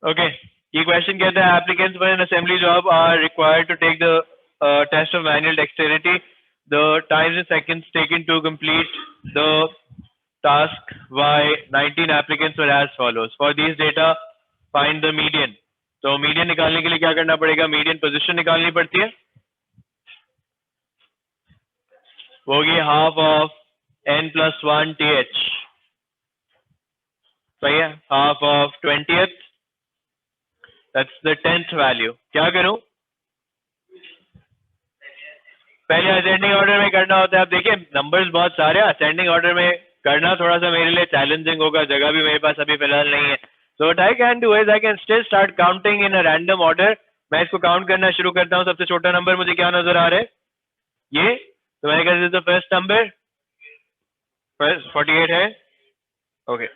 Okay, ये question कहता है applicants for an assembly job are required to take the test of manual dexterity, the times in seconds taken to complete the task by 19 applicants were as follows. For these data find the median. तो median निकालने के लिए क्या करना पड़ेगा? Median position निकालनी पड़ती है, वो होगी half of n plus 1 th, सही है, half of 20th, that's the 10th value. क्या करूं? पहले असेंडिंग ऑर्डर में करना होता है. अब देखिए नंबर्स बहुत सारे, असेंडिंग ऑर्डर में करना थोड़ा सा मेरे लिए चैलेंजिंग होगा, जगह भी मेरे पास अभी फिलहाल नहीं है. So what I can do is I can still start counting in a random order. मैं इसको काउंट करना शुरू करता हूँ. सबसे छोटा नंबर मुझे क्या नजर आ रहा है? ये. तो मैंने कहा this the first number, first 48 है. ओके,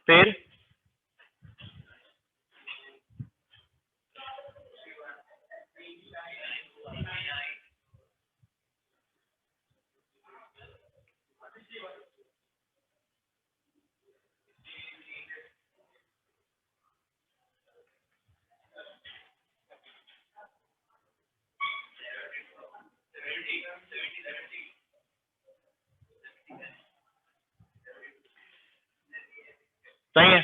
फिर सही है.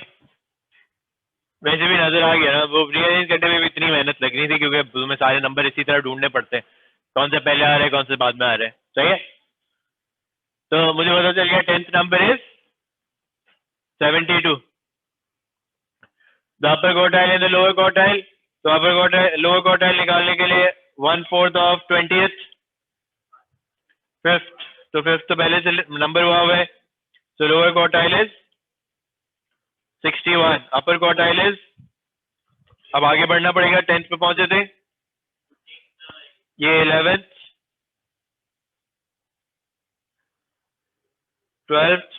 वैसे भी नजर आ गया ना, वो रियलाइज करने में भी इतनी मेहनत लग रही थी क्योंकि तुम्हें सारे नंबर इसी तरह ढूंढने पड़ते हैं, कौन से पहले आ रहे हैं कौन से बाद में आ रहे हैं. सही है. तो मुझे पता चल गया 10th number is 72. The upper quartile and the lower quartile. तो अपर क्वार्टाइल लोअर क्वार्टाइल निकालने के लिए 1/4 ऑफ 20th, 5th. तो 5th तो पहले से नंबर हुआ हुआ है. सो lower quartile is 61, upper quartile is, अब आगे बढ़ना पड़ेगा, 10th पे पहुंचे थे, ये 11th, 12th,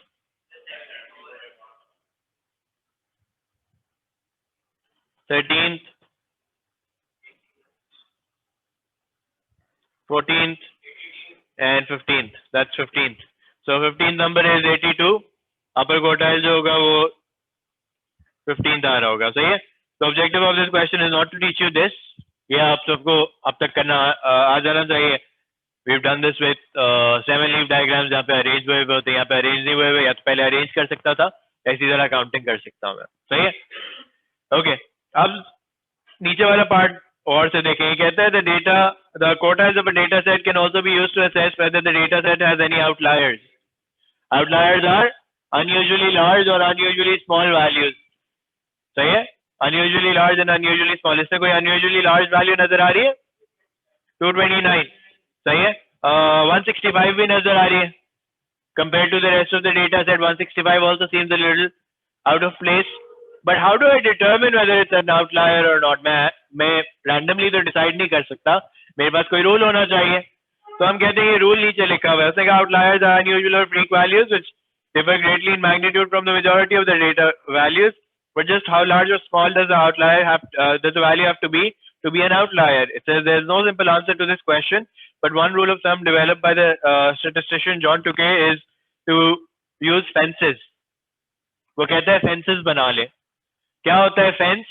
13th, 14th and 15th. That's 15th. So 15th number is 82. Upper quartile जो होगा वो 15th आ रहा होगा. सही है. तो objective of this question is not to teach you this, ये आप सबको अब तक करना आ जाना चाहिए. We've done this with 7 leaf diagrams जहाँ पे अरेंज हुए होते हैं, यहाँ पे अरेंज नहीं हुए, या तो पहले अरेंज कर सकता था, ऐसी तरह काउंटिंग कर सकता हूँ मैं. सही है. ओके, अब नीचे वाला पार्ट और से देखें. कहता है the data, the quartiles of a data set can also be used to assess whether the data set has any outliers. Outliers are unusually large और unusually small values. सही है. unusually large and unusually small. इसमें कोई unusually large value नजर आ रही है? 229. सही है. 165 भी नजर आ रही है. Compared to the rest of the data set, 165 also seems a little out of place. But how do I determine whether it's an outlier or not? मैं randomly तो decide नहीं कर सकता, मेरे पास कोई rule होना चाहिए. तो हम कहते हैं ये rule नीचे लिखा हुआ है. उसने कहा outliers are unusual or freak values which differ greatly in magnitude from the majority of the data values. But just how large or small does the outlier does the value have to be an outlier? It says there is no simple answer to this question, but one rule of thumb developed by the statistician John Tukey is to use fences. वो कहता है fences बना ले. क्या होता है fence?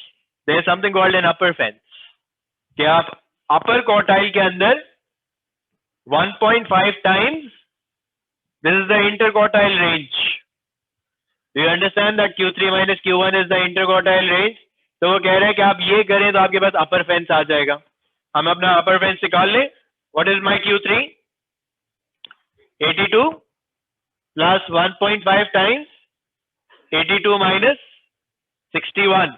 There is something called an upper fence. कि आप upper quartile के अंदर 1.5 times, this is the interquartile range. Do you understand that Q3 minus Q1 is the interquartile range? तो वो कह रहे हैं कि आप ये करें तो आपके पास upper fence आ जाएगा. हम अपना upper fence निकाल लें. What is my Q3? 82 plus 1.5 times 82 minus 61.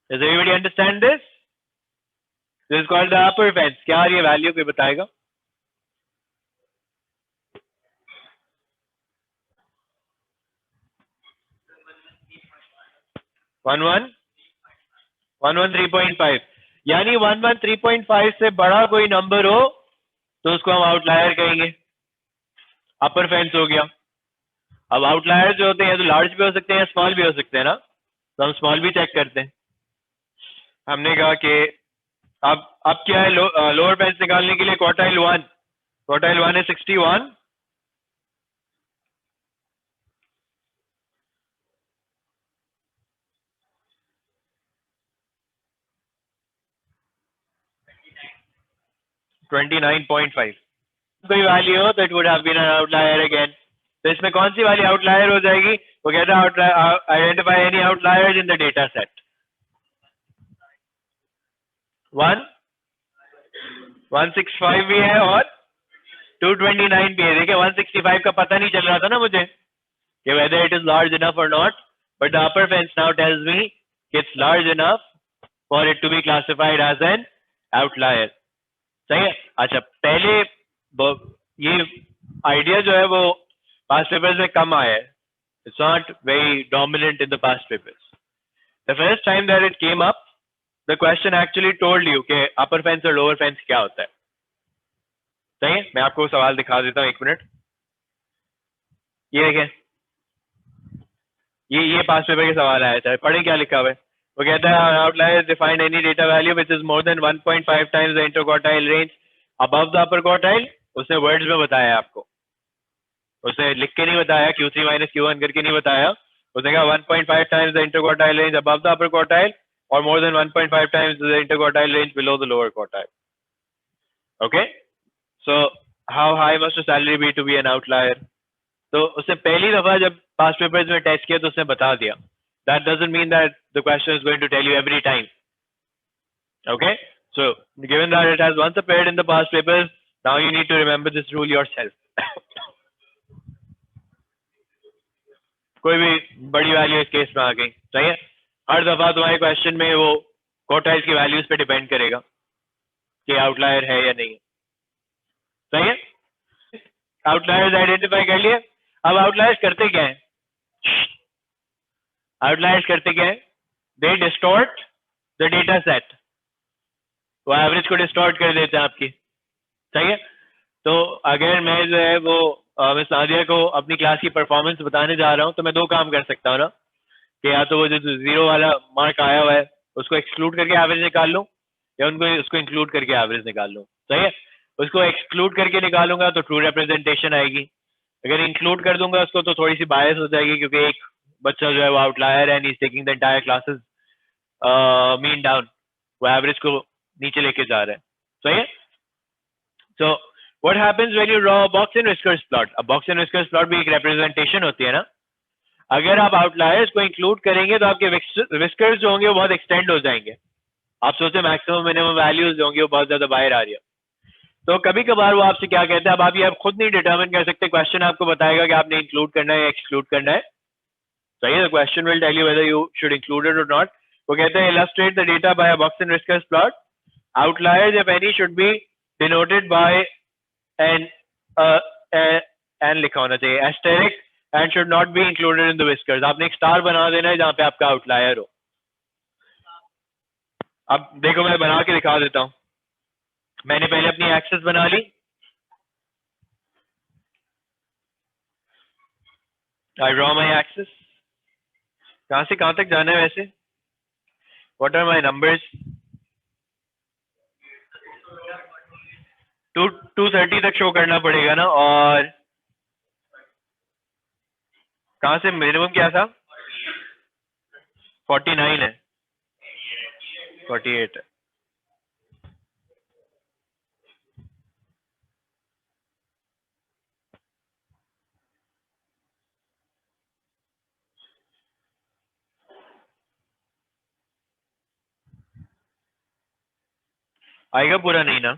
Does everybody understand this? This is called the upper fence. क्या ये value कोई बताएगा? 113.5. यानी 113.5 से बड़ा कोई नंबर हो तो उसको हम आउटलायर कहेंगे. अपर फेंस हो गया. अब आउटलायर जो होते हैं तो लार्ज भी हो सकते हैं या स्मॉल भी हो सकते हैं ना, तो हम स्मॉल भी चेक करते हैं. हमने कहा कि अब क्या है, लोअर फेंस निकालने के लिए क्वार्टाइल 1 है 61. 29.5 कोई वैल्यू हो तो it would have been an outlier again. तो इसमें कौन सी वाली आउटलायर हो जाएगी? वो कहता है identify any outliers in the data set. 165 भी है और 229 भी है। देखिए 165 का पता नहीं चल रहा था ना मुझे कि whether it is large enough or not, but the upper fence now tells me it's large enough for it to be classified as an outlier। सही है। अच्छा, पहले ये आइडिया जो है वो पास्ट पेपर्स में कम आया है। It's not very dominant in the past papers. The first time that it came up, the question actually told you कि upper fence और lower fence क्या होता है। सही है। मैं आपको सवाल दिखा देता हूँ, एक मिनट। ये देखें, ये पास पेपर के सवाल आया था। पढ़े क्या लिखा हुआ है। वो कहता है outlier defined any data value which is more than 1.5 times the interquartile range above the upper quartile. उसने वर्ड्स में बताया आपको, उसने लिख के नहीं बताया, Q3 माइनस Q1 करके नहीं बताया। उसने कहा 1.5 times the interquartile range above the upper quartile और more than 1.5 times the interquartile range below the lower quartile. Okay, so how high must salary be to be an outlier. तो उसने पहली दफा जब पास्ट पेपर्स में test किया तो उसने बता दिया। That doesn't mean that the question is going to tell you every time. Okay, so given that it has once appeared in the past papers, now you need to remember this rule yourself. कोई भी बड़ी value इस case में आ गई, सही है। हर दफा तुम्हारे क्वेश्चन में वो क्वार्टाइल्स की वैल्यूज पे डिपेंड करेगा कि आउटलायर है या नहीं। सही है। आउटलायर्स आइडेंटिफाई कर लिए। अब आउटलायर्स करते क्या है? आउटलायर्स करते क्या है? दे डिस्टॉर्ट द डेटा सेट। वो एवरेज को डिस्टॉर्ट कर देते हैं आपकी। सही है। तो अगर मैं जो है वो मिस नादिया को अपनी क्लास की परफॉर्मेंस बताने जा रहा हूँ तो मैं दो काम कर सकता हूँ ना, कि या तो वो जो 0 वाला मार्क आया हुआ है उसको एक्सक्लूड करके एवरेज निकाल लूँ, या उनको उसको इंक्लूड करके एवरेज निकाल लूँ। सही है। उसको एक्सक्लूड करके निकालूंगा तो ट्रू रिप्रेजेंटेशन आएगी। अगर इंक्लूड कर दूंगा उसको तो थोड़ी सी बायस हो जाएगी, क्योंकि एक बच्चा जो है वो आउटलायर है and he is taking the entire classes mean down, वो एवरेज को नीचे लेके जा रहा है। सही है। So what happens when you draw a box and whiskers plot. अब बॉक्स एंड विस्कर्स प्लॉट भी एक रिप्रेजेंटेशन होती है ना। अगर आप आउटलायर्स को इंक्लूड करेंगे तो आपके विस्कर्स जो होंगे वो बहुत एक्सटेंड हो जाएंगे। आप सोचते मैक्सिमम मिनिमम वैल्यूज जो होंगी वो बहुत ज्यादा बाहर आ रही है। तो कभी कभार वो आपसे क्या कहते हैं, अब आप ये आप खुद नहीं डिटरमिन कर सकते, क्वेश्चन आपको बताएगा कि आपने इंक्लूड करना है या एक्सक्लूड करना है। सही है। Question will tell you whether you should include it और नॉट। वो कहते हैं illustrate the data by a box and whiskers plot. Outliers if any should be denoted by an an लिखा होना चाहिए asterisk and should not be included in the whiskers. आपने एक star बना देना है जहां पे आपका आउटलायर हो। अब देखो मैं बना के दिखा देता हूं। मैंने पहले अपनी एक्सेस बना ली। I draw my access. कहां से कहां तक जाना है वैसे? What are my numbers? 230 तक शो करना पड़ेगा ना। और कहां से मिनिमम क्या था? 49 है, 48 है। आएगा पूरा नहीं ना?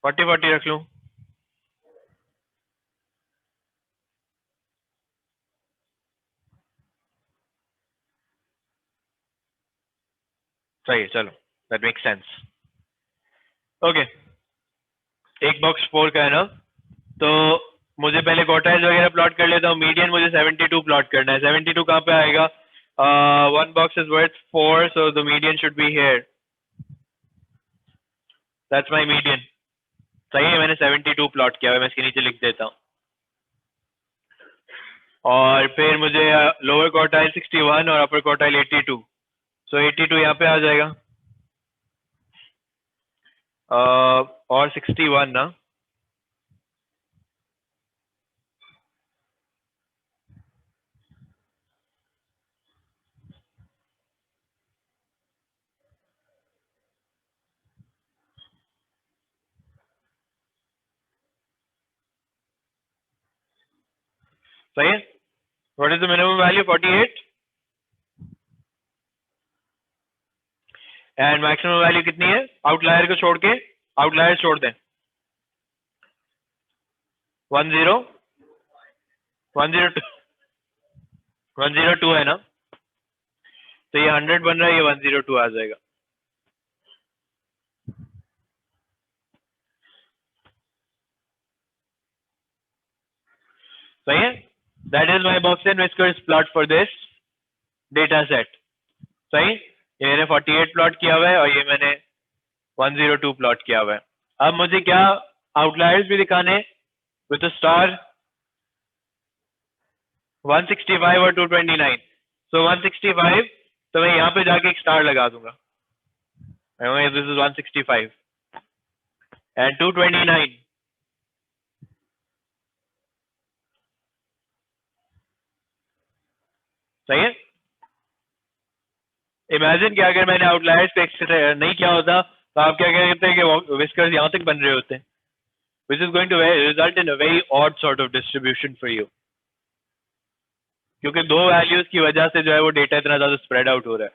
40 रख लूं? सही है, चलो दैट मेक सेंस। ओके, एक बॉक्स 4 का है ना, तो मुझे पहले क्वार्टाइल्स वगैरह प्लॉट कर लेता हूँ। मीडियन मुझे 72 प्लॉट करना है। 72 कहाँ पे आएगा? One box is worth 4, so the median should be here. That's my median. सही है। मैंने 72 प्लॉट किया है, मैं इसके नीचे लिख देता हूँ। और फिर मुझे लोअर क्वार्टाइल 61 और अपर क्वार्टाइल 82, सो 82 यहाँ पे आ जाएगा। और 61 ना, सही है. What is the minimum value? 48 and maximum value कितनी है? आउटलायर को छोड़ के, आउटलायर छोड़ दें, 102 102 है ना, तो ये 100 बन रहा है, ये 102 आ जाएगा. सही है. That is my box and whiskers plot for this data set. सही. ये मैंने 48 प्लॉट किया हुआ है और ये मैंने 102 प्लॉट किया हुआ है. अब मुझे क्या आउटलायर्स भी दिखाने विद स्टार 165 और 229. सो 165, तो मैं यहाँ पे जाके एक स्टार लगा दूंगा. This is 165 and 229. सही है. इमेजिन कि अगर मैंने आउटलायर्स पे नहीं किया होता तो आप क्या कहते हैं कि विस्कर्स यहाँ तक बन रहे होते हैं, which is going to result in a very odd sort of distribution for you. क्योंकि दो वैल्यूज की वजह से जो है वो डेटा इतना ज्यादा स्प्रेड आउट हो रहा है.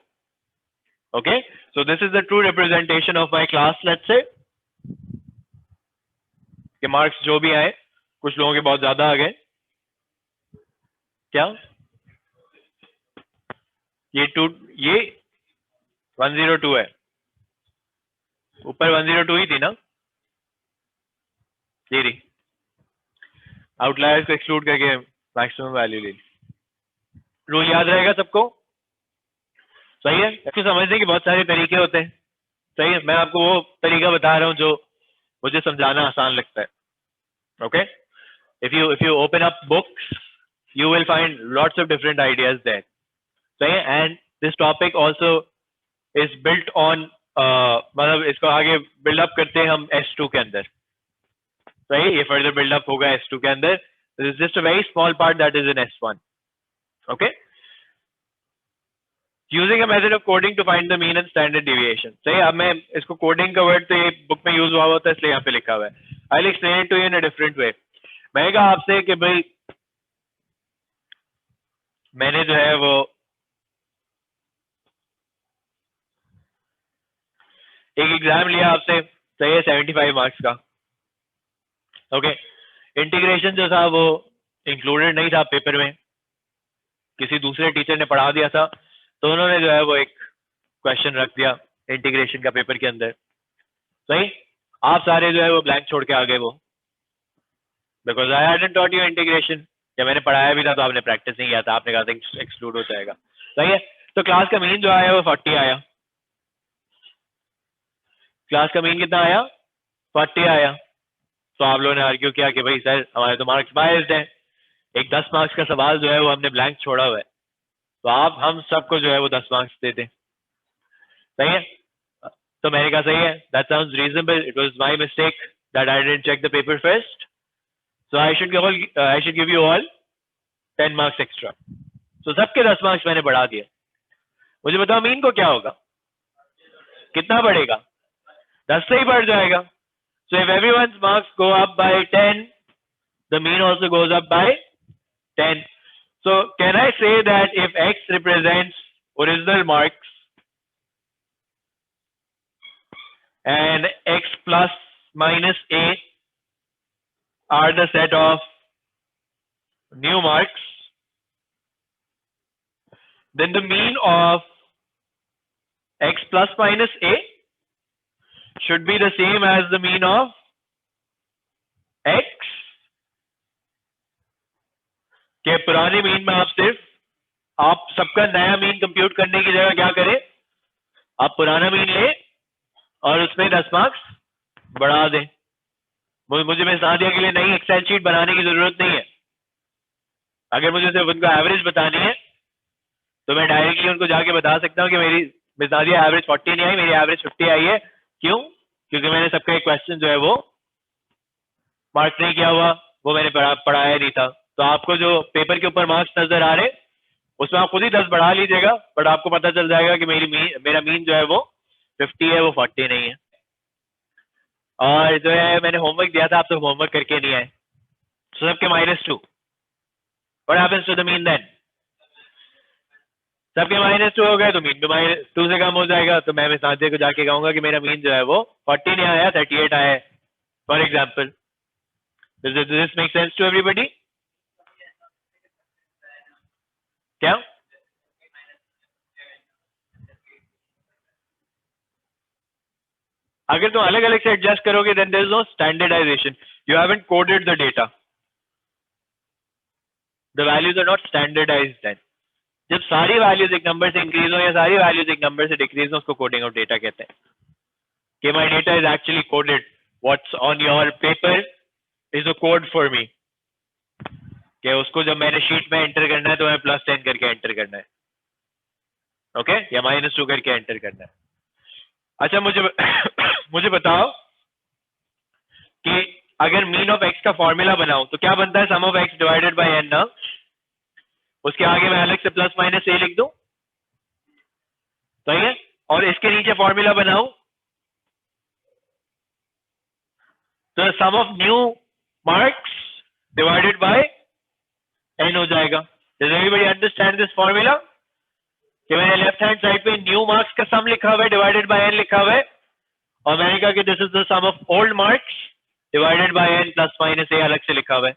Okay, so this is the true representation of my class. Let's say कि मार्क्स जो भी आए, कुछ लोगों के बहुत ज्यादा आ गए. क्या ये 102 है, ऊपर 102 ही थी ना, ये रही. आउटलायर्स को एक्सक्लूड करके मैक्सिमम वैल्यू ले ली. रूल याद रहेगा सबको? सही है. इसको समझने के बहुत सारे तरीके होते हैं. सही है. मैं आपको वो तरीका बता रहा हूँ जो मुझे समझाना आसान लगता है. Okay, if you open up books you will find lots of different ideas there. सही है. and this topic also is built on मतलब इसको आगे बिल्डअप करते हैं हम S2 के अंदर. सही. ये फर्दर बिल्डअप होगा S2 के अंदर. this is just a very small part that is in S1. okay, using a method of coding to find the mean and standard deviation. सही. अब मैं इसको कोडिंग का वर्ड तो ये बुक में यूज हुआ होता है इसलिए यहाँ पे लिखा हुआ है. I'll explain it to you in a different way. मैंने कहा आपसे कि भाई मैंने जो है वो एक एग्जाम लिया आपसे. सही है. 75 मार्क्स का. ओके, इंटीग्रेशन जो था वो इंक्लूडेड नहीं था पेपर में, किसी दूसरे टीचर ने पढ़ा दिया था, तो उन्होंने जो है वो एक क्वेश्चन रख दिया इंटीग्रेशन का पेपर के अंदर. सही. आप सारे जो है वो ब्लैंक छोड़ के आ गए वो, because I hadn't taught you integration. जब मैंने पढ़ाया भी था तो आपने प्रैक्टिस नहीं किया था, आपने कहा था एक्सक्लूड हो जाएगा. सही है. तो क्लास का मीन जो आया वो 40 आया. क्लास का मीन कितना आया? 40 आया. तो आप लोगों ने आर्ग्यू किया कि भाई सर हमारे तो मार्क्स बायस्ड हैं, एक 10 मार्क्स का सवाल जो है वो हमने ब्लैंक छोड़ा हुआ है, तो आप हम सबको जो है वो 10 मार्क्स देते. सही है. तो मैंने कहा सही है, that sounds reasonable. It was my mistake that I didn't check the paper first, so I should give you all 10 marks extra. तो सबके 10 मार्क्स मैंने बढ़ा दिए. मुझे बताओ मीन को क्या होगा, कितना बढ़ेगा? 10 से ही बढ़ जाएगा. So if everyone's marks go up by 10, the mean also goes up by 10. So can I say that if X represents original marks and X plus minus A are the set of new marks, then the mean of X plus minus A should be the same as the mean of X. के पुराने mean में आप सबका नया mean compute करने की जगह क्या करें, आप पुराना मीन ले और उसमें 10 मार्क्स बढ़ा दें. मुझे मैं सादिया के लिए नई एक्सेल शीट बनाने की जरूरत नहीं है. अगर मुझे सिर्फ उनका एवरेज बतानी है तो मैं डायरेक्टली उनको जाके बता सकता हूँ कि मेरी सादिया एवरेज 40 नहीं आई, मेरी एवरेज 50 आई है. क्यों? क्योंकि मैंने सबका एक क्वेश्चन जो है वो मार्क नहीं किया हुआ, वो मैंने पढ़ाया नहीं था. तो आपको जो पेपर के ऊपर मार्क्स नजर आ रहे उसमें आप खुद ही 10 बढ़ा लीजिएगा, बट आपको पता चल जाएगा कि मेरा मीन जो है वो 50 है, वो 40 नहीं है. और जो है मैंने होमवर्क दिया था, आप सब होमवर्क करके नहीं आए, तो सबके -2. What happens to the mean then? सबके -2 हो गए तो मीन -2 से कम हो जाएगा, तो मैं साथी को जाके कहूंगा कि मेरा मीन जो है वो 40 नहीं आया 38 आया, for example. Does this make sense to everybody? क्या? अगर तुम अलग अलग से एडजस्ट करोगे then there is no standardization. You haven't coded the data. The values are not standardized then. जब सारी वैल्यूज एक नंबर से इंक्रीज हो या सारी वैल्यूज एक नंबर से डिक्रीज हो, उसको कोडिंग ऑफ डेटा कहते हैं। कि my data is actually coded. What's on your paper is a code for me. कि उसको जब मैंने शीट में एंटर करना है तो मैं +10 करके एंटर करना है, ओके, या -2 करके एंटर करना है। अच्छा मुझे बताओ कि अगर मीन ऑफ एक्स का फॉर्मूला बनाऊं तो क्या बनता है? Sum of x divided by n ना, उसके आगे मैं अलग से +- लिख दूं, सही है? और इसके नीचे फॉर्मूला बनाऊं तो sum of new marks divided by n हो जाएगा। Does everybody understand this formula? कि मैंने लेफ्ट हैंड साइड पे न्यू मार्क्स का सम लिखा हुआ है डिवाइडेड बाय एन लिखा हुआ है, और मैंने कहा कि this is the sum of old marks divided by n +- अलग से लिखा हुआ है,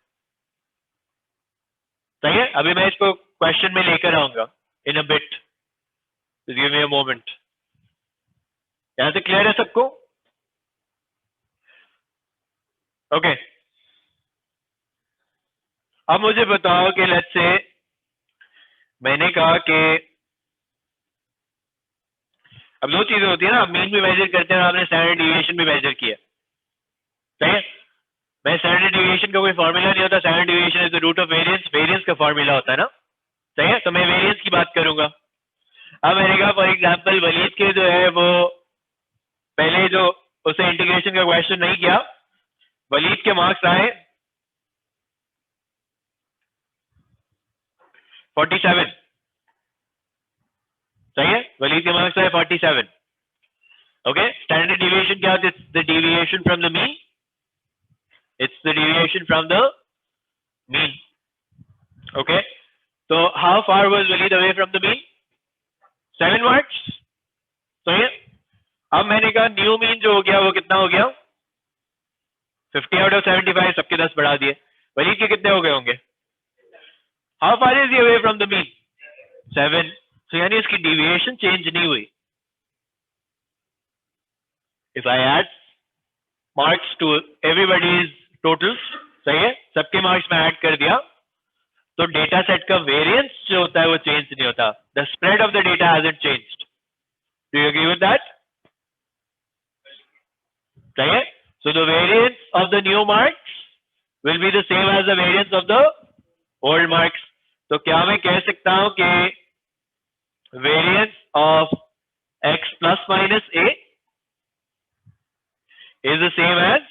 सही है? अभी मैं इसको क्वेश्चन में लेकर आऊंगा in a bit, give me a moment. यहां से क्लियर है सबको? ओके अब मुझे बताओ कि लेट्स से मैंने कहा कि अब दो चीजें होती है ना, आप मीन भी मेजर करते हैं और आपने स्टैंडर्ड डिविएशन भी मेजर किया, सही है? मैं स्टैंडर्ड डिविएशन का कोई फॉर्मूला नहीं होता, standard deviation is the root of variance, variance का फॉर्मूला होता है ना, सही है? तो मैं वेरिएंस की बात करूंगा। अब मैंने कहा फॉर एग्जांपल वलीद के जो है वो पहले जो उसे इंटीग्रेशन का क्वेश्चन नहीं किया, वलीद के मार्क्स आए 47, सही है? वलीद के मार्क्स आए 47, ओके। स्टैंडर्ड डिविएशन क्या होता है? It's the deviation from the mean, it's the deviation from the mean, okay. तो how far was Waleed away from the mean? 7 marks, सही है? अब मैंने कहा न्यू मीन जो हो गया वो कितना हो गया? 50 आउट ऑफ 75, सबके 10 बढ़ा दिए। वलीद के कितने हो गए होंगे? How far is he away from the mean? 7। तो यानी इसकी डिविएशन चेंज नहीं हुई। If I add marks to everybody's totals, सही है, सबके मार्क्स में ऐड कर दिया, तो डेटा सेट का वेरिएंस जो होता है वो चेंज नहीं होता। The spread of the data hasn't changed. Do you agree with that? सही है? So the variance of the new marks will be the same as the variance of the old marks. तो क्या मैं कह सकता हूं कि variance of x ± a is the same as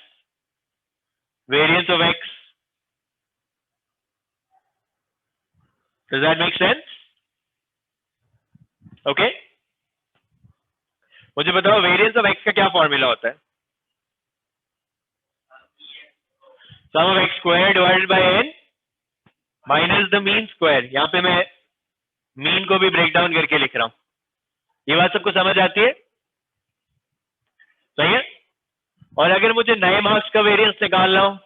variance of x? Does that make sense? Okay, मुझे बताओ variance of x का क्या फॉर्मूला होता है? Sum of x square divided by n minus the mean square. यहां पे मैं mean को भी ब्रेक डाउन करके लिख रहा हूं। ये बात सबको समझ आती है? सही है? और अगर मुझे नए मार्क्स का वेरिएंस निकालना हो,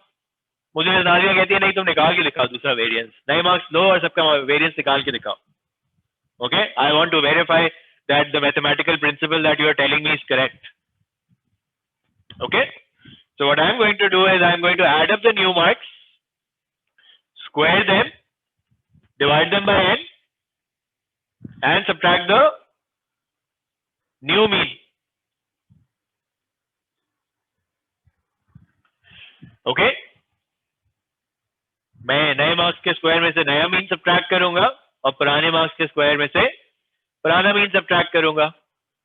मुझे नाजिया कहती है नहीं तुम निकाल के दिखाओ दूसरा वेरिएंस, नए मार्क्स लो और सबका वेरिएंस निकाल के दिखाओ। Okay, I want to verify that the mathematical principle that you are telling me is correct. Okay, so what I am going to do is I am going to add up the new marks, square them, divide them by n, and subtract the new mean. Okay, मैं नए marks के square में से नया mean subtract करूंगा और पुराने marks के स्क्वायर में से पुराना मीन सब्ट्रैक्ट करूंगा।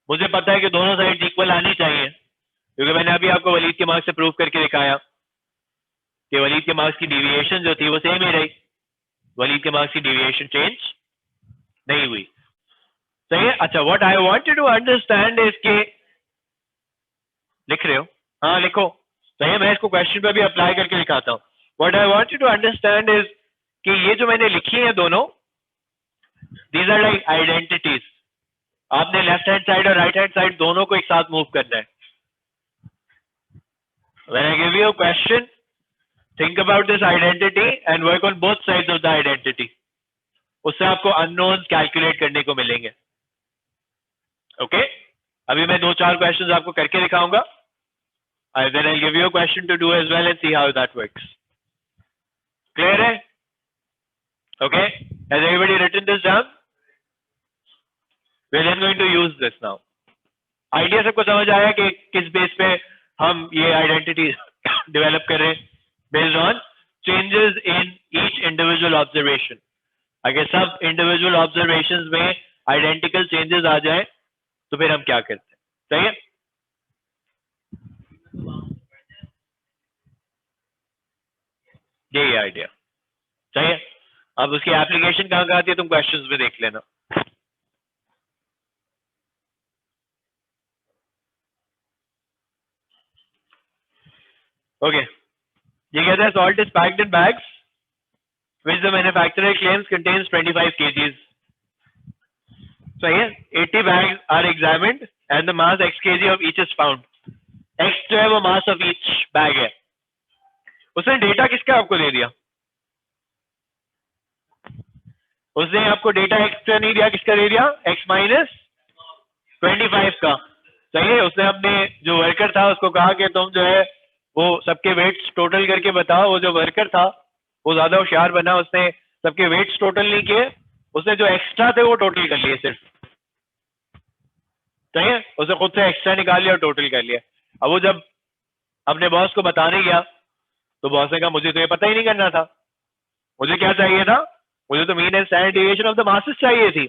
मुझे पता है कि दोनों साइड इक्वल आनी चाहिए, क्योंकि मैंने अभी आपको वलीद के मार्क्स से प्रूव करके दिखाया कि वलीद के मार्क्स की डिविएशन जो थी वो सेम ही रही, वलीद के मार्क्स की डिविएशन चेंज नहीं हुई। सही है? अच्छा, what I wanted to understand is के, लिख रहे हो? हाँ लिखो। सही है, मैं इसको क्वेश्चन पे भी अप्लाई करके दिखाता हूँ। What I wanted to understand is कि ये जो मैंने लिखी है दोनों, दीज आर लाइक आइडेंटिटीज। आपने लेफ्ट हैंड साइड और राइट हैंड साइड दोनों को एक साथ मूव करना है। When I give you a question, think about this identity and work on both sides of the identity. उससे आपको अननोन्स कैलकुलेट करने को मिलेंगे। ओके अभी मैं 2-4 क्वेश्चंस आपको करके दिखाऊंगा, then I'll give you a question to do as well and see how that works. Clear है? Okay, has everybody written this down? We're then going to use this now. Idea सबको समझ आया कि किस base पे हम ये identity develop कर रहे हैं? Based on changes in each individual observation. अगर सब इंडिविजुअल ऑब्जर्वेशंस में आइडेंटिकल चेंजेस आ जाए तो फिर हम क्या करते हैं? सही है? यही आइडिया सही है। अब उसकी एप्लीकेशन कहाँ आती है तुम क्वेश्चंस में देख लेना। ओके ये कहता है salt is packed in bags which the manufacturer claims contains 25 kgs. सही है। 80 bags are examined and the mass x kg of each is found. x जो है वो mass of each bag है। उसने डेटा किसका आपको दे दिया? उसने आपको डेटा x का नहीं दिया, किसका दे दिया? x माइनस 25 का। सही है। उसने अपने जो वर्कर था उसको कहा कि तुम जो है वो सबके वेट्स टोटल करके बताओ। वो जो वर्कर था वो ज्यादा होशियार बना, उसने सबके वेट्स टोटल नहीं किए, उसने जो एक्स्ट्रा थे वो टोटल कर लिए सिर्फ। सही है। उसने खुद से एक्स्ट्रा निकाल लिया और टोटल कर लिया। अब वो जब अपने बॉस को बताने गया तो बॉस ने कहा मुझे तो ये पता ही नहीं करना था, मुझे क्या चाहिए था? मुझे तो mean and standard deviation of the masses चाहिए थी।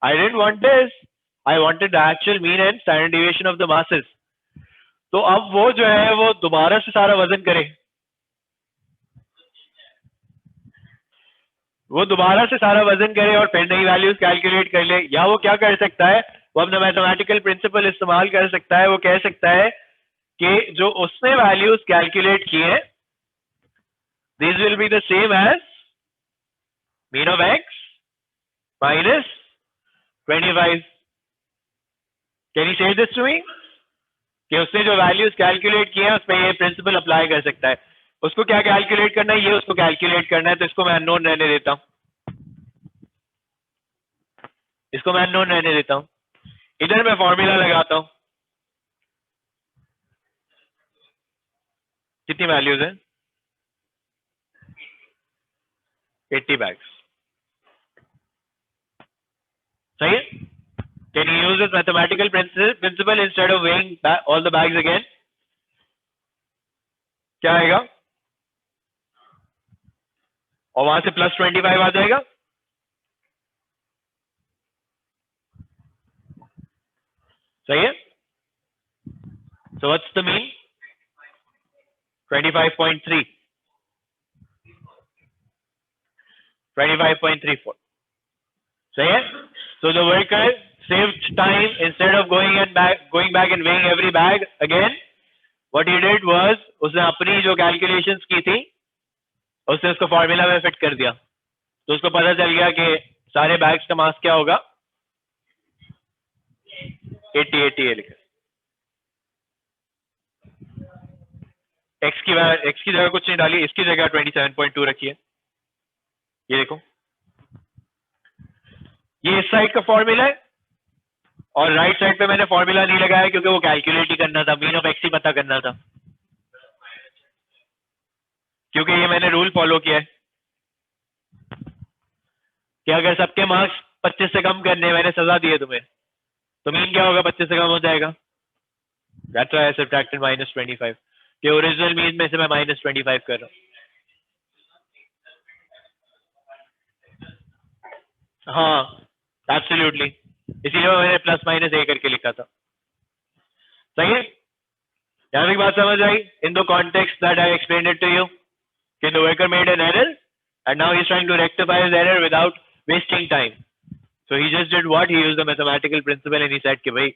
I didn't want this, I wanted the actual mean and standard deviation of the masses. तो अब वो जो है वो दोबारा से सारा वजन करे, वो दोबारा से सारा वजन करे और फिर नई वैल्यूज कैलकुलेट कर ले। या वो क्या कर सकता है, वो अपना मैथमेटिकल प्रिंसिपल इस्तेमाल कर सकता है। वो कह सकता है कि जो उसने वैल्यूज कैलकुलेट किए हैं this will be the same as mean of x minus 25। Can you say this to me? कि उसने जो वैल्यूज कैलकुलेट किए हैं उसमें ये प्रिंसिपल अप्लाई कर सकता है। उसको क्या कैलकुलेट करना है? ये उसको कैलकुलेट करना है। तो इसको मैं अननोन रहने देता हूं, इसको मैं अननोन रहने देता हूं। इधर मैं फॉर्मूला लगाता हूं। कितनी वैल्यूज है? 80 बैग्स। सही है। Can you use this mathematical principle instead of weighing all the bags again? क्या आएगा? और वहां से प्लस 25 आ जाएगा। सही है। So what's the mean? 25.3, 25.34। सही है। So the worker saved time instead of going back and weighing every bag again. What he did was उसने अपनी जो कैलकुलेशंस की थी उसने उसको फॉर्मूला में फिट कर दिया। तो उसको पता चल गया कि सारे बैग्स का मास क्या होगा? 80 लिखा। एक्स की जगह कुछ नहीं डाली, इसकी जगह 27.2 रखी है। ये देखो, ये इस साइड का फॉर्मूला है और राइट साइड पे मैंने फॉर्मूला नहीं लगाया क्योंकि वो कैलकुलेट ही करना था, मीन ऑफ एक्स ही पता करना था। क्योंकि ये मैंने रूल फॉलो किया है कि अगर सबके मार्क्स 25 से कम करने मैंने सजा दी है तुम्हें, तो मीन क्या होगा? 25 से कम हो जाएगा। दैट्स व्हाई आई सबट्रैक्टेड -25 कि ओरिजिनल मीन में से मैं -25 कर रहा हूँ। हाँ एब्सोल्युटली, इसीलिए मैंने +-a करके लिखा था। सही है। यहाँ तक बात समझ आई? In the context that I explained it to you कि the worker made an error and now he's trying to rectify his error without wasting time. So he just did what? He used the mathematical principle and he said कि भाई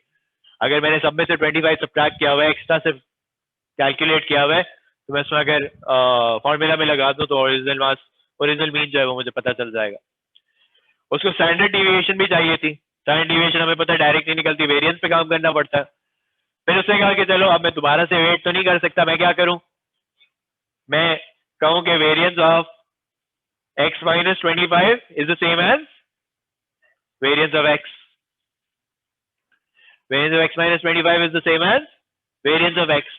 अगर मैंने सब में से 25 subtract किया हुआ है, एक्स्ट्रा से कैलकुलेट किया हुआ है, तो मैं इसमें अगर फॉर्मूला में लगा दूं तो ओरिजिनल मास ओरिजिनल मीन जो है वो मुझे पता चल जाएगा। उसको स्टैंडर्ड डिविएशन भी चाहिए थी, स्टैंडर्ड डिविएशन हमें पता है डायरेक्ट नहीं निकलती, वेरिएंस पे काम करना पड़ता है। फिर उसने कहा कि चलो अब मैं दोबारा से वेट तो नहीं कर सकता, मैं क्या करूं, मैं कहूं कि variance of x minus 25 is the same as variance of x. Variance of x minus 25 is the same as variance of x.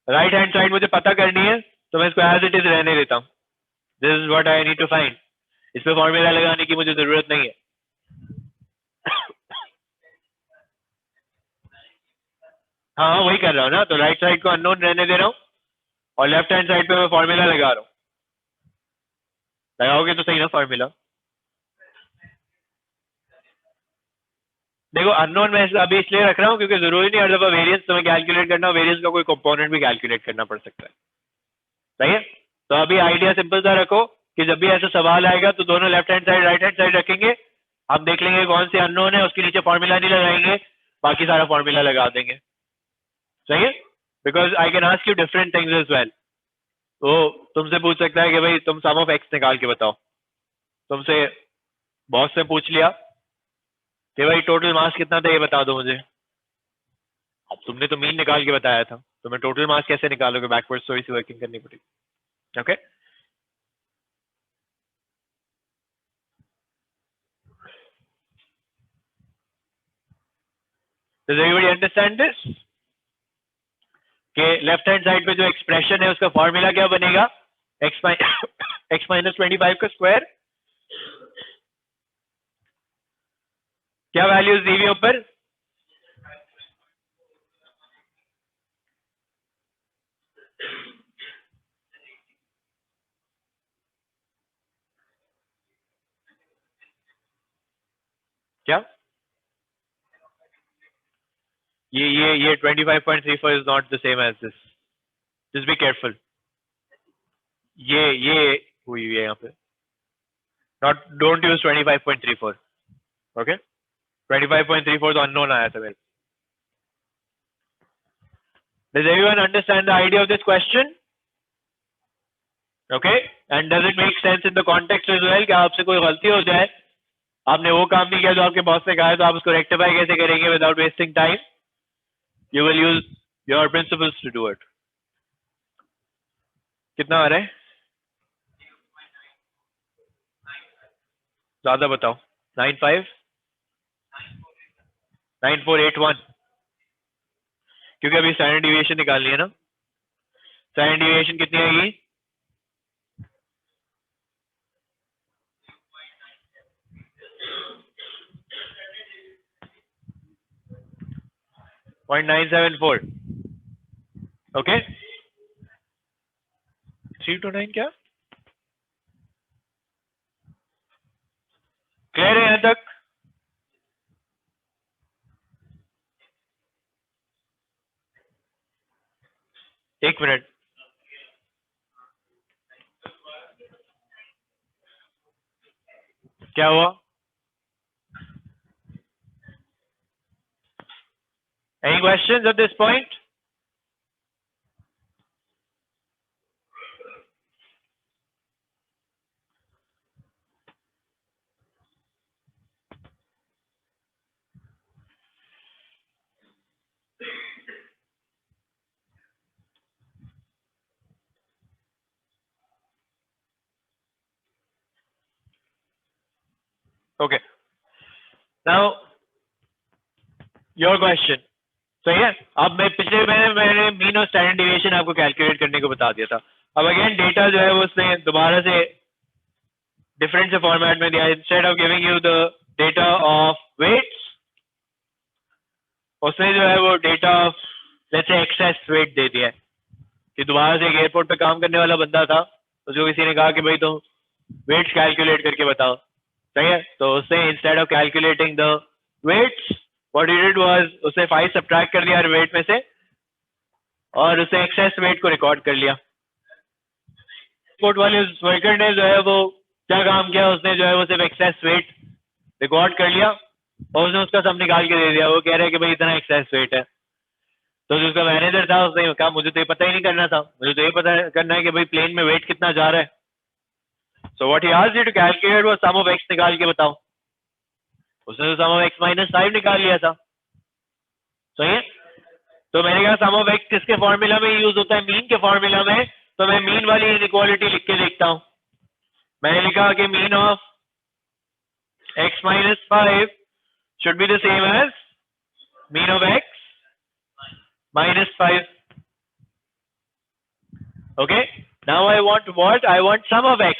Right hand side मुझे पता करनी है तो मैं इसको एज इट इज रहने देता हूं। This is what I need to find. इस पे फॉर्मूला लगाने की मुझे जरूरत नहीं है। हाँ वही कर रहा हूँ ना, तो राइट साइड को अननोन रहने दे रहा हूँ और लेफ्ट हैंड साइड पे मैं फॉर्मूला लगा रहा हूँ। लगाओगे तो सही ना फॉर्मूला। देखो अननोन मैं अभी इसलिए रख रहा हूँ क्योंकि जरूरी नहीं हर दफा वेरिएंस तुम्हें कैलकुलेट करना, वेरिएंस का कोई कंपोनेंट भी कैलकुलेट करना पड़ सकता है। सही है, तो अभी आइडिया सिंपल सा रखो कि जब भी ऐसा सवाल आएगा तो दोनों left hand side right hand side रखेंगे, हम देख लेंगे कौन से अननोन है, उसके नीचे फॉर्मूला नहीं लगाएंगे, बाकी सारा फॉर्मूला लगा देंगे। सही है, because I can ask you different things as well. तो तुमसे पूछ सकता है कि भाई तुम सम ऑफ एक्स निकाल के बताओ, तुमसे बॉस से पूछ लिया कि भाई टोटल मास कितना था ये बता दो मुझे। अब तुमने तो मीन निकाल के बताया था, तो मैं टोटल मास कैसे निकालोगे, बैकवर्ड्स थोड़ी सी वर्किंग करनी पड़ेगी। Okay Does everybody understand this? कि लेफ्ट हैंड साइड पे जो एक्सप्रेशन है उसका फॉर्मूला क्या बनेगा, x माइनस 25 का स्क्वायर, क्या वैल्यूज दी हुई ऊपर, क्या ये 25.34 is not the same as this, just be careful. ये हुई है यहाँ पे, नॉट डोंट यूज 25.34, ओके 25.34 तो अननोन आया था मेरे। Does everyone understand the idea of this question? Okay, and does it make sense in the context as well? कि आपसे कोई गलती हो जाए, आपने वो काम नहीं किया जो आपके बॉस ने कहा है, तो आप उसको रेक्टिफाई कैसे करेंगे without wasting time? You will use your principles to do it. कितना आ रहा है? ज्यादा बताओ। 95 9481, क्योंकि अभी स्टैंडर्ड डिविएशन निकालनी है ना। स्टैंडर्ड डिविएशन कितनी आएगी? .974, ओके 329 क्या क्लियर है यहाँ तक? एक मिनट, क्या हुआ? Any questions at this point? Okay. Now, your question. सही है, अब मैं पिछले मैंने मीन और स्टैंडर्ड डिविएशन आपको कैलकुलेट करने को बता दिया था। अब अगेन डेटा जो है वो उसने दोबारा से डिफरेंट से फॉर्मेट में दिया। Instead of giving you the data of weights, उसने जो है वो data of let's say excess weight दे दिया है। कि दोबारा से एक एयरपोर्ट पे काम करने वाला बंदा था, उसको किसी ने कहा कि भाई तुम वेट्स कैलकुलेट करके बताओ। सही है, तो उसने instead of calculating the weights what he did was उसने 5 सब्ट्रैक्ट कर लिया वेट में से और उसने एक्सेस वेट को रिकॉर्ड कर लिया। एयरपोर्ट वाले वर्कर ने जो है वो क्या काम किया, उसने जो है वो सिर्फ एक्सेस वेट रिकॉर्ड कर लिया और उसने उसका सब निकाल के दे दिया। वो कह रहा है कि भाई इतना एक्सेस वेट है। तो जो उसका मैनेजर था उसने कहा मुझे तो ये पता ही नहीं करना था, मुझे तो ये पता करना है कि भाई प्लेन में वेट कितना जा रहा है। So what he asked you to calculate was sum of x निकाल के बताओ. उसने तो sum of x minus 5 निकाल लिया था. सही है. तो मैंने कहा sum of x किसके फॉर्मूला में यूज होता है? मीन के फॉर्मूला में. तो मैं मीन वाली इनइक्वालिटी लिख के देखता हूं. मैंने लिखा कि mean of x minus 5 should be the same as mean of x minus 5. Okay. Now I want what? I want sum of x.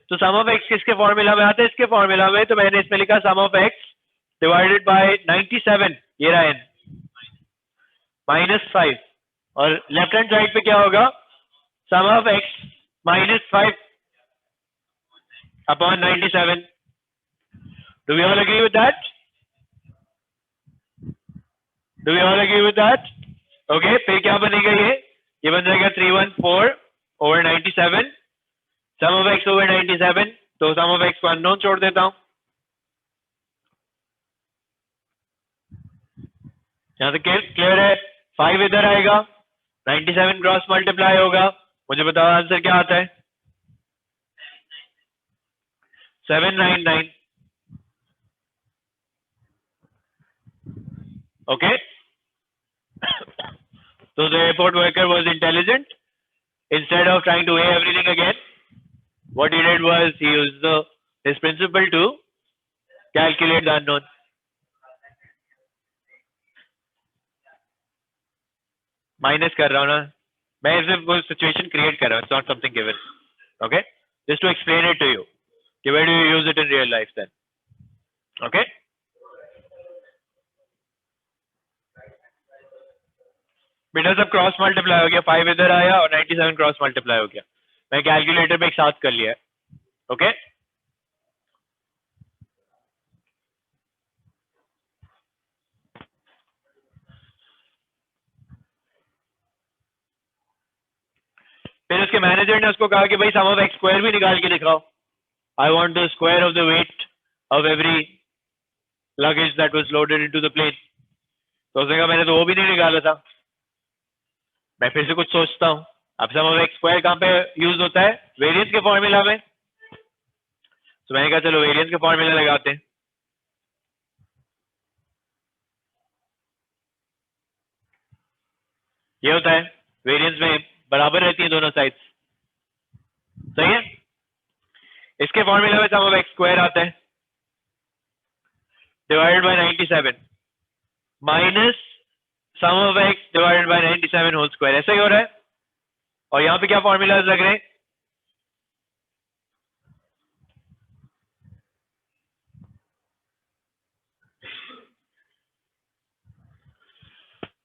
तो sum of x किसके फॉर्मूला में आता है? इसके फॉर्मूला में. तो मैंने इसमें लिखा sum of x divided by 97, ये रहा n, minus 5. और लेफ्ट हैंड साइड पे क्या होगा? sum of x minus 5 upon 97. Do we all agree with that? Do we all agree with that? Okay. फिर क्या बनेगा ये बन जाएगा 314 over 97. Sum of x over 97. तो sum of x को अननोन छोड़ देता हूं. यहां से क्लियर है. 5 इधर आएगा, 97 क्रॉस मल्टीप्लाई होगा. मुझे बताओ आंसर क्या आता है? 799. Okay. So the airport worker was intelligent. Instead of trying to weigh everything again, what he did was he used his principle to calculate the unknown. Minus कर रहा हूँ ना मैं, सिर्फ वो situation create कर रहा हूँ. It's not something given. Okay. Just to explain it to you. Where do you use it in real life then? Okay. बेटा सब क्रॉस मल्टीप्लाई हो गया. 5 इधर आया और 97 क्रॉस मल्टीप्लाई हो गया. मैं कैलकुलेटर पे एक साथ कर लिया. ओके. फिर उसके मैनेजर ने उसको कहा कि भाई सम ऑफ एक्स स्क्वायर भी निकाल के दिखाओ. I want the square of the weight of every luggage that was loaded into the plane. तो उसने कहा मैंने तो वो भी नहीं निकाला था. मैं फिर से कुछ सोचता हूँ. अब सम ऑफ एक्स स्क्वायर कहाँ पे यूज होता है? वेरिएंस के फॉर्मूला में. तो मैंने कहा चलो वेरिएंस के फॉर्मूला लगाते हैं. ये होता है वेरिएंस में बराबर रहती है दोनों साइड्स. सही है. इसके फॉर्मूला में सम ऑफ एक्स स्क्वायर आता है divided by 97 minus sum of x divided by 97 whole square. ऐसा ही हो रहा है. और यहाँ पे क्या फॉर्मूलाज लग रहे हैं?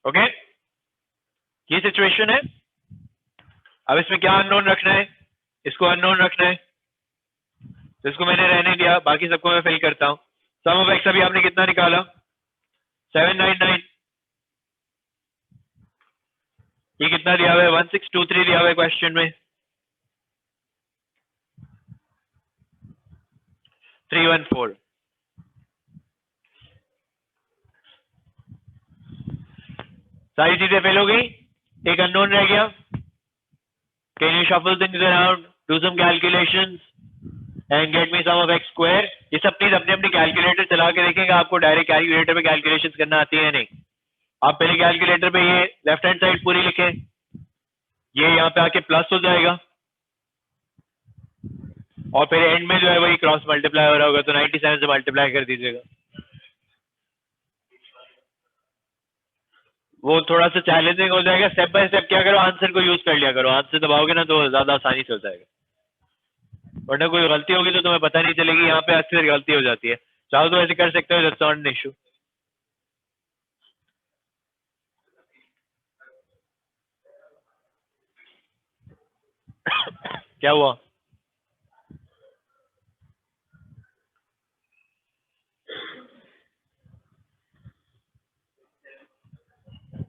ओके. ये सिचुएशन है. अब इसमें क्या अननोन रखना है? इसको अननोन रखना है. तो इसको मैंने रहने दिया, बाकी सबको मैं फिल करता हूं. सम ऑफ एक्स अभी आपने कितना निकाला? 799. ये कितना दिया हुआ है? 1623 दिया हुआ है क्वेश्चन में. 314. सारी चीजें फेल हो गई. एक अननोन रह गया. Can you shuffle things around, do some calculations and get me sum of x square. ये सब प्लीज अपने अपने कैलकुलेटर चला के देखेंगे आपको डायरेक्ट कैलकुलेटर पे कैलकुलेशंस करना आती है नहीं. आप पहले कैलकुलेटर पे ये लेफ्ट हैंड साइड पूरी लिखें. ये यहाँ पे आके प्लस हो जाएगा और फिर एंड में जो है वही क्रॉस मल्टीप्लाई हो रहा होगा. तो 97 से मल्टीप्लाई कर दीजिएगा. वो थोड़ा सा चैलेंजिंग हो जाएगा. स्टेप बाय स्टेप क्या करो, आंसर को यूज कर लिया करो. आंसर दबाओगे ना तो ज्यादा आसानी से हो जाएगा. वरना कोई गलती होगी तो तुम्हें पता नहीं चलेगी. यहाँ पे अक्सर गलती हो जाती है. चाहो तो ऐसे कर सकते हो. That's not an issue. क्या हुआ?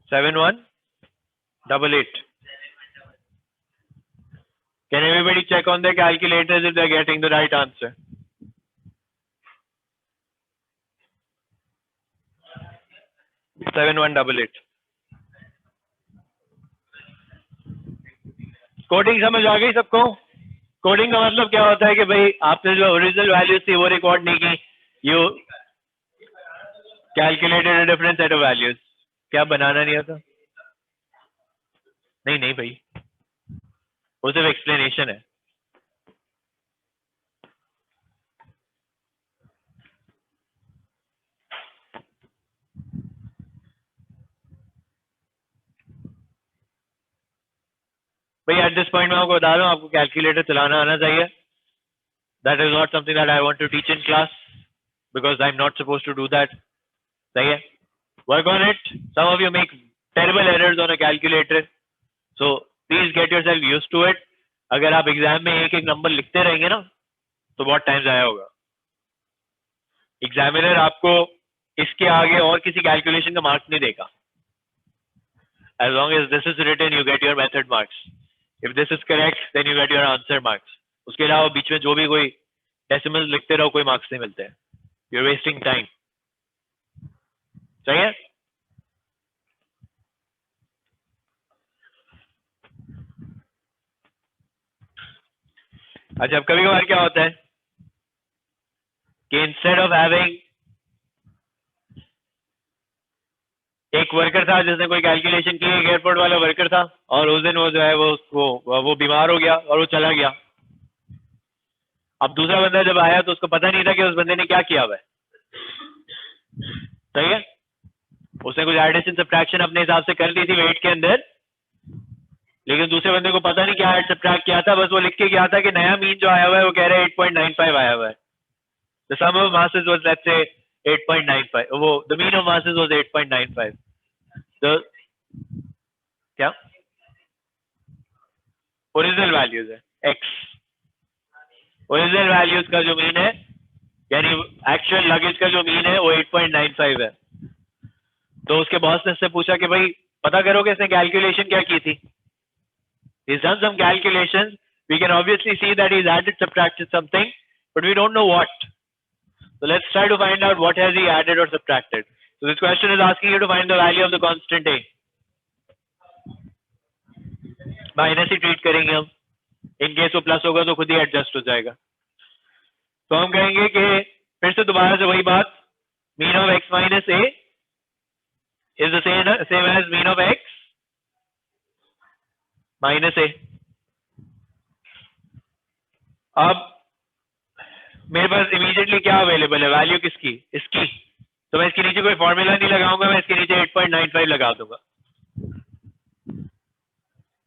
Seven 188. Can everybody check on their calculators if they're getting the right answer? Seven 188. Coding समझ आ गई सबको? कोडिंग का मतलब क्या होता है कि भाई आपने जो ओरिजिनल वैल्यूज थी वो रिकॉर्ड नहीं की, you calculated a different set of values. क्या बनाना नहीं आता? नहीं नहीं भाई, वो सिर्फ एक्सप्लेनेशन है। भाई एट दिस पॉइंट मैं आपको बता रहा हूँ, आपको कैलकुलेटर चलाना आना चाहिए। That is not something that I want to teach in class because I am not suppose to do that. सही है, work on it. Some of you make terrible errors on a calculator, so please get yourself used to it. अगर आप exam में एक एक number लिखते रहेंगे ना तो बहुत टाइम जाया होगा। एग्जामिनर आपको इसके आगे और किसी कैलकुलेशन का मार्क्स नहीं देगा। As long as this is written, you get your method marks. If this is correct, then you get your answer marks. उसके अलावा बीच में जो भी कोई डेसिमल लिखते रहो कोई मार्क्स नहीं मिलते हैं। You're wasting time. सही है? अच्छा, अब कभी कभार क्या होता है कि इंस्टेड ऑफ हैविंग एक वर्कर था जिसने कोई कैलकुलेशन की, एक एयरपोर्ट वाला वर्कर था, और उस दिन वो जो है वो बीमार हो गया और वो चला गया। अब दूसरा बंदा जब आया तो उसको पता नहीं था कि उस बंदे ने क्या किया हुआ है। सही है, उसने कुछ एडिशन सब्ट्रैक्शन अपने हिसाब से कर ली थी वेट के अंदर, लेकिन दूसरे बंदे को पता नहीं क्या ऐड सब्ट्रैक्ट किया था। बस वो लिख के गया था कि नया मीन जो आया हुआ है वो कह रहा है 8.95 आया हुआ है। The sum of masses was let's say 8.95, वो the mean of masses was 8.95। तो क्या ओरिजिनल वैल्यूज है x, ओरिजिनल वैल्यूज का जो मीन है यानी एक्चुअल लगेज का जो मीन है वो 8.95 है। तो उसके बॉस ने उससे पूछा कि भाई पता करो कि इसने कैलकुलेशन क्या की थी। He's done some calculations. We can obviously see that he's added, subtracted something, but we don't know what. So let's try to find out what has he added or subtracted. So this question is asking you to find the value of the constant a. Minus he treat करेंगे हम, in case वो plus होगा तो खुद ही adjust हो जाएगा। तो हम कहेंगे कि फिर से दोबारा से वही बात, mean of x minus A is the same as mean of x minus A. अब मेरे पास इमीडिएटली क्या अवेलेबल है, वैल्यू किसकी, इसकी। तो मैं इसके नीचे कोई फॉर्मूला नहीं लगाऊंगा, मैं इसके नीचे 8.95 लगा दूंगा।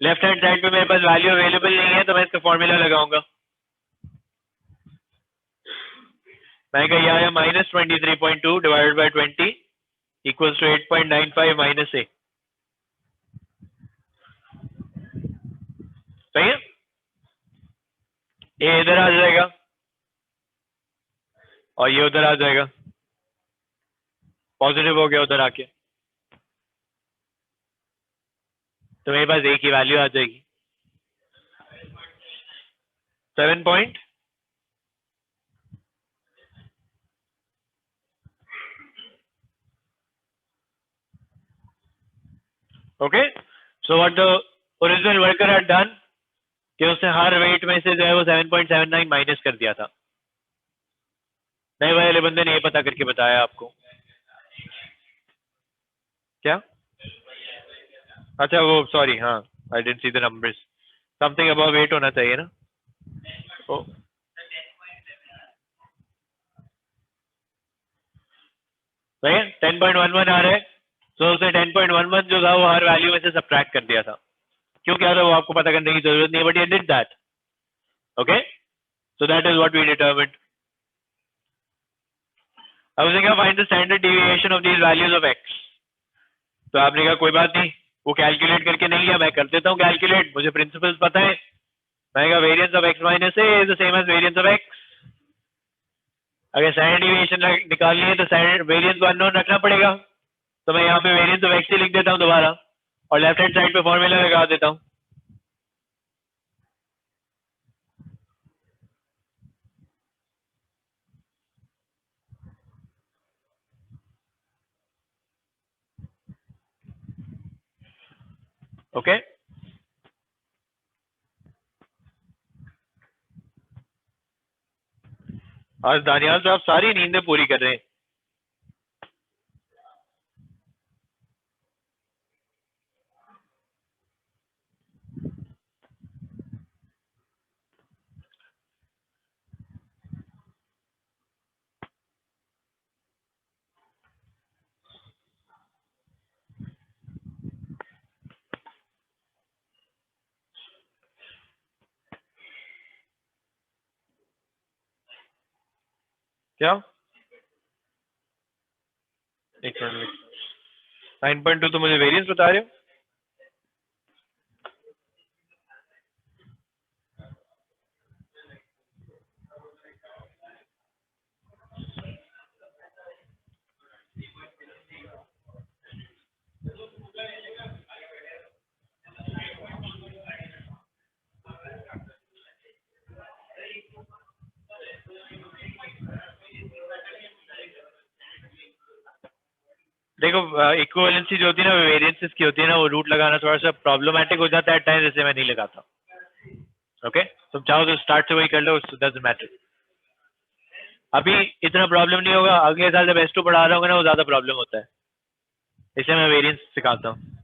लेफ्ट हैंड साइड पे मेरे पास वैल्यू अवेलेबल नहीं है तो मैं इसका फॉर्मूला लगाऊंगा। मैं कहा आया -23.2 divided by 20 equals to 8.95 minus A. सही है, ये इधर आ जाएगा और ये उधर आ जाएगा, पॉजिटिव हो गया उधर आके, तो मेरे पास ए की वैल्यू आ जाएगी 7 point. Okay, so what the original worker had done कि उसने हर वेट में से जो है वो 7.79 माइनस कर दिया था। नए वाले बंदे ने ये पता करके बताया आपको। क्या? अच्छा वो सॉरी, हाँ I didn't see the numbers, something above 8 होना चाहिए ना। ओ 10.11 आ रहा है, तो उसने 10.11 जो था वो हर वैल्यू में से सब्ट्रैक्ट कर दिया था। क्यों क्या था वो आपको पता करने की जरूरत नहीं है, बट ये did that. Okay, so that is what we determined. अब उसने कहा find the standard deviation of these values of x। तो आपने कहा कोई बात नहीं, वो कैलकुलेट करके नहीं गया, मैं कर देता हूँ कैलकुलेट, मुझे प्रिंसिपल्स पता है। मैं कहा variance of x minus A is the same as variance of x। अगर स्टैंडर्ड डेविएशन निकालनी है तो स्टैंडर्ड वेरिएंस को अननोन रखना पड़ेगा, तो मैं यहाँ पे वेरिएंस ऑफ x ही लिख देता हूँ दोबारा और लेफ्ट हैंड साइड पे फॉर्मूला लगा देता हूँ। ओके, आज दानियाल साहब सारी नींदें पूरी कर रहे हैं। क्या 9.2 तो मुझे वेरिएंस बता रहे हो। देखो इक्विवेलेंसी जो होती है ना वेरिएंसेस की होती है ना, वो रूट लगाना थोड़ा सा प्रॉब्लमेटिक हो जाता है टाइम, जैसे मैं नहीं लगाता। ओके तुम चाहो तो स्टार्ट से वही कर लो, डजंट मैटर। अभी इतना प्रॉब्लम नहीं होगा, अगले साल जब S2 पढ़ा रहा होगा ना वो ज्यादा प्रॉब्लम होता है, इसे मैं वेरिएंस सिखाता हूँ।